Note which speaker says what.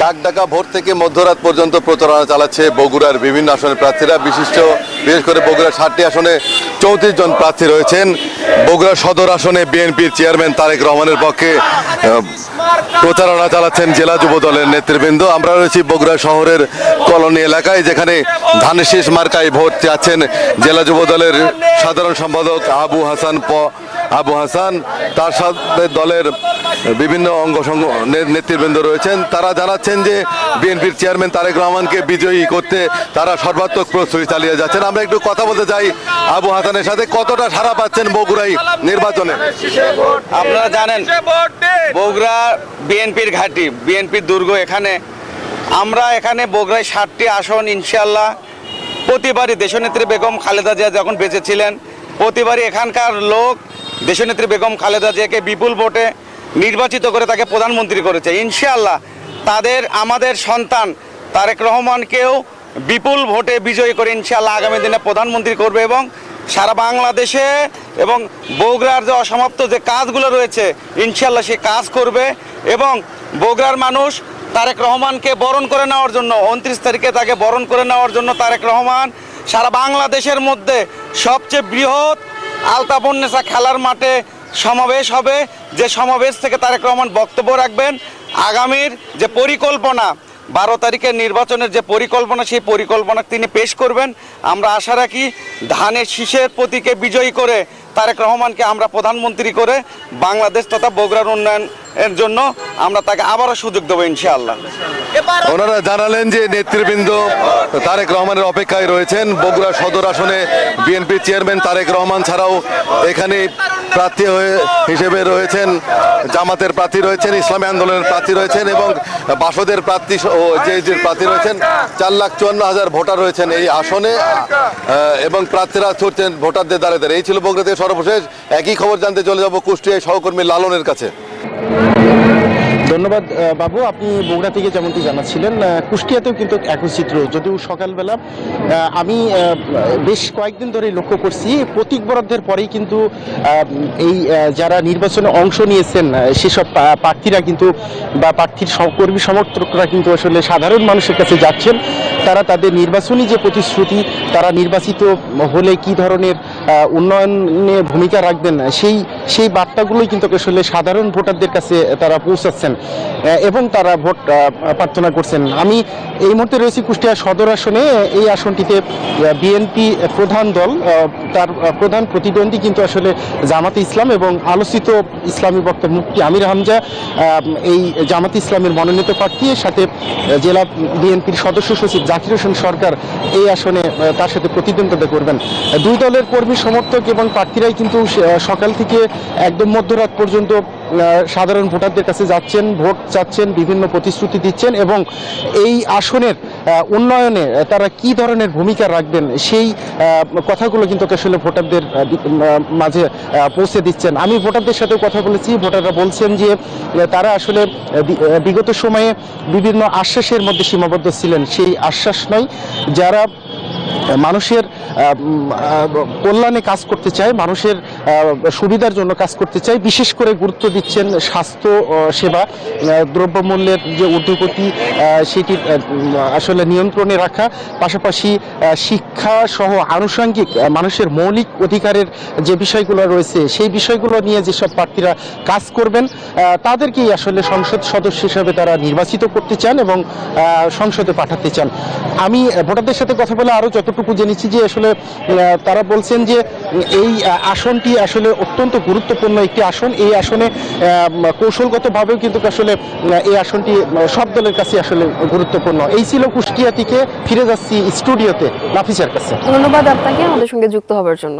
Speaker 1: কাকডাকা ভোর থেকে মধ্যরাত পর্যন্ত প্রচারণা চালাচ্ছে বগুড়ার বিভিন্ন আসনের প্রার্থীরা। বিশেষ করে বগুড়া 7টি আসনে 34 জন প্রার্থী রয়েছেন। বগুড়া সদর আসনে বিএনপির চেয়ারম্যান তারেক রহমানের পক্ষে প্রচারণা চালাচ্ছেন জেলা যুব দলের নেতৃবৃন্দ। আমরা রয়েছি বগুড়া শহরের কলোনি এলাকায়, যেখানে ধানের শীষ মার্কায় ভোট চাচ্ছেন জেলা যুব দলের সাধারণ সম্পাদক আবু হাসান। তার সাথে দলের বিভিন্ন নেতৃবৃন্দ রয়েছেন। তারা জানাচ্ছেন যে বিএনপির চেয়ারম্যান তারেক রহমানকে বিজয়ী করতে তারা সর্বাত্মক প্রস্তুতি চালিয়ে যাচ্ছেন। আমরা একটু কথা বলতে চাই আবু হাসানের সাথে। কতটা সাড়া পাচ্ছেন বগুড়ায় নির্বাচনে?
Speaker 2: আপনারা জানেন বগুড়া বিএনপির ঘাঁটি, বিএনপির দুর্গ। এখানে বগুড়ায় 7টি আসন ইনশাআল্লাহ প্রতিবারই দেশনেত্রী বেগম খালেদা জিয়া যখন বেঁচে ছিলেন, প্রতিবারই এখানকার লোক দেশনেত্রী বেগম খালেদা জিয়াকে বিপুল ভোটে নির্বাচিত করে তাকে প্রধানমন্ত্রী করেছে। ইনশাআল্লাহ আমাদের সন্তান তারেক রহমানকেও বিপুল ভোটে বিজয়ী করে ইনশাআল্লাহ আগামী দিনে প্রধানমন্ত্রী করবে এবং সারা বাংলাদেশে এবং বগুড়ার যে অসমাপ্ত যে কাজগুলো রয়েছে ইনশাআল্লাহ সে কাজ করবে। এবং বগুড়ার মানুষ তারেক রহমানকে বরণ করে নেওয়ার জন্য 29 তারিখে তাকে বরণ করে নেওয়ার জন্য তারেক রহমান সারা বাংলাদেশের মধ্যে সবচেয়ে বৃহৎ আলতাপন্নেসা খেলার মাঠে সমাবেশ হবে। যে সমাবেশ থেকে তারেক রহমান বক্তব্য রাখবেন। আগামীর যে পরিকল্পনা 12 তারিখের নির্বাচনের যে পরিকল্পনা, সেই পরিকল্পনা তিনি পেশ করবেন। আমরা আশা রাখি ধানের শীষের প্রতীকে বিজয়ী করে তারেক রহমানকে আমরা প্রধানমন্ত্রী করে বাংলাদেশ তথা বগুড়ার উন্নয়নের জন্য আমরা তাকে আবারও সুযোগ দেবো ইনশাআল্লাহ।
Speaker 1: ওনারা জানালেন যে নেতৃবৃন্দ তারেক রহমানের অপেক্ষায় রয়েছেন। বগুড়া সদর আসনে বিএনপির চেয়ারম্যান তারেক রহমান ছাড়াও এখানে প্রার্থী হিসেবে রয়েছেন জামাতের প্রার্থী রয়েছেন, ইসলামী আন্দোলনের প্রার্থী রয়েছেন এবং বাসদের প্রার্থী ও যে প্রার্থী রয়েছেন। 4,54,000 ভোটার রয়েছেন এই আসনে এবং প্রার্থীরা ছুটছেন ভোটারদের দ্বারে দ্বারে। এই ছিল বগুড়াতে সর্বশেষ। একই খবর জানতে চলে যাব কুষ্টিয়ায় সহকর্মী লালনের কাছে।
Speaker 3: ধন্যবাদ বাবু, আপনি বগুড়া থেকে যেমনটি জানাচ্ছিলেন কুষ্টিয়াতেও কিন্তু একই চিত্র। যদিও সকালবেলা আমি বেশ কয়েকদিন ধরে লক্ষ্য করছি প্রতীক বরাদ্দের পরেই কিন্তু এই যারা নির্বাচনে অংশ নিয়েছেন সেসব প্রার্থীরা কিন্তু বা প্রার্থীর কর্মী সমর্থকরা কিন্তু আসলে সাধারণ মানুষের কাছে যাচ্ছেন। তারা তাদের নির্বাচনী যে প্রতিশ্রুতি, তারা নির্বাচিত হলে কি ধরনের উন্নয়নে ভূমিকা রাখবেন সেই বার্তাগুলোই কিন্তু আসলে সাধারণ ভোটারদের কাছে তারা পৌঁছাচ্ছেন এবং তারা ভোট প্রার্থনা করছেন। আমি এই মুহূর্তে রয়েছি কুষ্টিয়া সদর আসনে। এই আসনটিতে বিএনপি প্রধান দল, তার প্রধান প্রতিদ্বন্দ্বী কিন্তু আসলে জামাতে ইসলাম এবং আলোচিত ইসলামী বক্তা মুফতি আমির হামজা এই জামাতে ইসলামের মনোনীত প্রার্থী। সাথে জেলা বিএনপির সদস্য সচিব জাকির হোসেন সরকার এই আসনে তার সাথে প্রতিদ্বন্দ্বিতা করবেন। দুই দলের কর্মী সমর্থক এবং প্রার্থীরাই কিন্তু সকাল থেকে একদম মধ্যরাত পর্যন্ত সাধারণ ভোটারদের কাছে যাচ্ছেন, ভোট চাচ্ছেন, বিভিন্ন প্রতিশ্রুতি দিচ্ছেন এবং এই আসনের উন্নয়নে তারা কি ধরনের ভূমিকা রাখবেন সেই কথাগুলো কিন্তু আসলে ভোটারদের মাঝে পৌঁছে দিচ্ছেন। আমি ভোটারদের সাথে কথা বলেছি। ভোটাররা বলছেন যে তারা আসলে বিগত সময়ে বিভিন্ন আশ্বাসের মধ্যে সীমাবদ্ধ ছিলেন। সেই আশ্বাস নয়, যারা মানুষের কল্যাণে কাজ করতে চায়, মানুষের সুবিধার জন্য কাজ করতে চায়, বিশেষ করে গুরুত্ব দিচ্ছেন স্বাস্থ্য সেবা, দ্রব্যমূল্যের যে ঊর্ধ্বগতি সেটি আসলে নিয়ন্ত্রণে রাখা, পাশাপাশি শিক্ষা সহ আনুষঙ্গিক মানুষের মৌলিক অধিকারের যে বিষয়গুলো রয়েছে সেই বিষয়গুলো নিয়ে যেসব প্রার্থীরা কাজ করবেন তাদেরকেই আসলে সংসদ সদস্য হিসেবে তারা নির্বাচিত করতে চান এবং সংসদে পাঠাতে চান। আমি ভোটারদের সাথে কথা বলে আরও যতটুকু জেনেছি যে আসলে তারা বলছেন যে এই আসনটি আসলে অত্যন্ত গুরুত্বপূর্ণ একটি আসন। এই আসনে কৌশলগতভাবেও কিন্তু আসলে এই আসনটি সব দলের কাছে আসলে গুরুত্বপূর্ণ। এই ছিল কুষ্টিয়া থেকে। ফিরে যাচ্ছি স্টুডিওতে নাফিসার কাছে।
Speaker 4: ধন্যবাদ আপনাকে আমাদের সঙ্গে যুক্ত হওয়ার জন্য।